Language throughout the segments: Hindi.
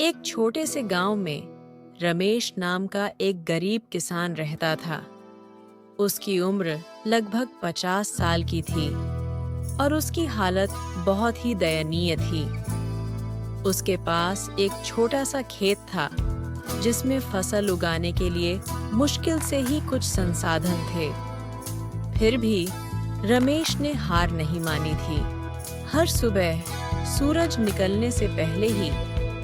एक छोटे से गांव में रमेश नाम का एक गरीब किसान रहता था। उसकी उम्र लगभग 50 साल की थी और उसकी हालत बहुत ही दयनीय थी। उसके पास एक छोटा सा खेत था जिसमें फसल उगाने के लिए मुश्किल से ही कुछ संसाधन थे। फिर भी रमेश ने हार नहीं मानी थी। हर सुबह सूरज निकलने से पहले ही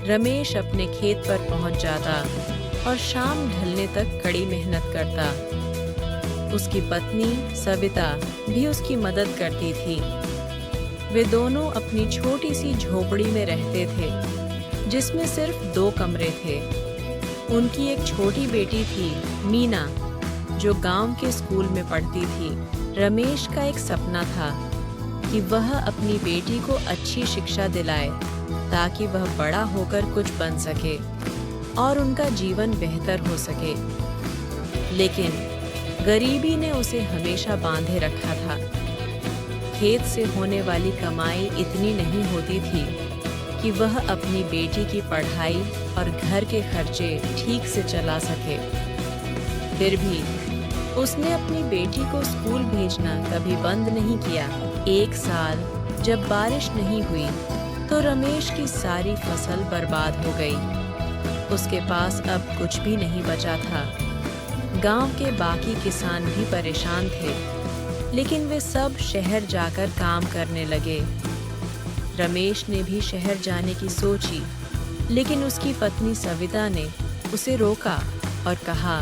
रमेश अपने खेत पर पहुंच जाता और शाम ढलने तक कड़ी मेहनत करता। उसकी पत्नी सविता भी उसकी मदद करती थी। वे दोनों अपनी छोटी सी झोपड़ी में रहते थे जिसमें सिर्फ 2 कमरे थे। उनकी एक छोटी बेटी थी मीना, जो गांव के स्कूल में पढ़ती थी। रमेश का एक सपना था कि वह अपनी बेटी को अच्छी शिक्षा दिलाए ताकि वह बड़ा होकर कुछ बन सके और उनका जीवन बेहतर हो सके। लेकिन गरीबी ने उसे हमेशा बांधे रखा था। खेत से होने वाली कमाई इतनी नहीं होती थी कि वह अपनी बेटी की पढ़ाई और घर के खर्चे ठीक से चला सके। फिर भी उसने अपनी बेटी को स्कूल भेजना कभी बंद नहीं किया। एक साल जब बारिश नहीं हुई तो रमेश की सारी फसल बर्बाद हो गई। उसके पास अब कुछ भी नहीं बचा था। गांव के बाकी किसान भी परेशान थे, लेकिन वे सब शहर जाकर काम करने लगे। रमेश ने भी शहर जाने की सोची, लेकिन उसकी पत्नी सविता ने उसे रोका और कहा,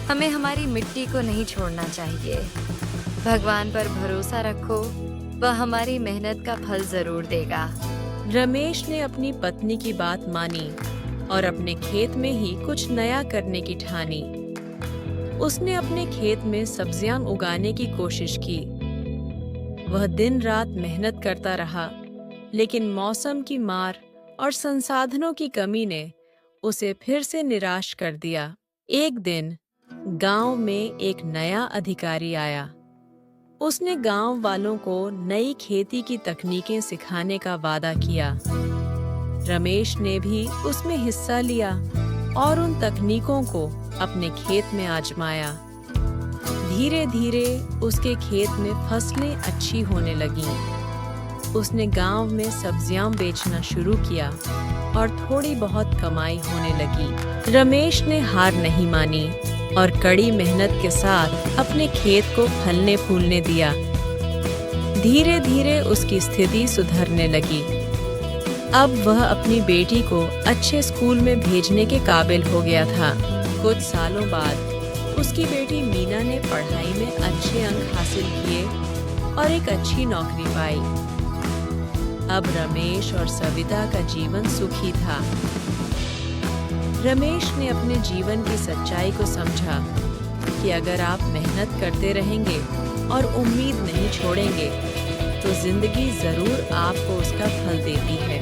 हमें हमारी मिट्टी को नहीं छोड़ना चाहिए। भगवान पर भरोसा रखो, वह हमारी मेहनत का फल जरूर देगा। रमेश ने अपनी पत्नी की बात मानी और अपने खेत में ही कुछ नया करने की ठानी। उसने अपने खेत में सब्जियां उगाने की कोशिश की। वह दिन रात मेहनत करता रहा, लेकिन मौसम की मार और संसाधनों की कमी ने उसे फिर से निराश कर दिया। एक दिन गांव में एक नया अधिकारी आया। उसने गांव वालों को नई खेती की तकनीकें सिखाने का वादा किया। रमेश ने भी उसमें हिस्सा लिया और उन तकनीकों को अपने खेत में आजमाया। धीरे धीरे उसके खेत में फसलें अच्छी होने लगीं। उसने गांव में सब्जियां बेचना शुरू किया और थोड़ी बहुत कमाई होने लगी। रमेश ने हार नहीं मानी और कड़ी मेहनत के साथ अपने खेत को फलने फूलने दिया। धीरे धीरे उसकी स्थिति सुधरने लगी। अब वह अपनी बेटी को अच्छे स्कूल में भेजने के काबिल हो गया था। कुछ सालों बाद उसकी बेटी मीना ने पढ़ाई में अच्छे अंक हासिल किए और एक अच्छी नौकरी पाई। अब रमेश और सविता का जीवन सुखी था। रमेश ने अपने जीवन की सच्चाई को समझा कि अगर आप मेहनत करते रहेंगे और उम्मीद नहीं छोड़ेंगे तो जिंदगी जरूर आपको उसका फल देती है।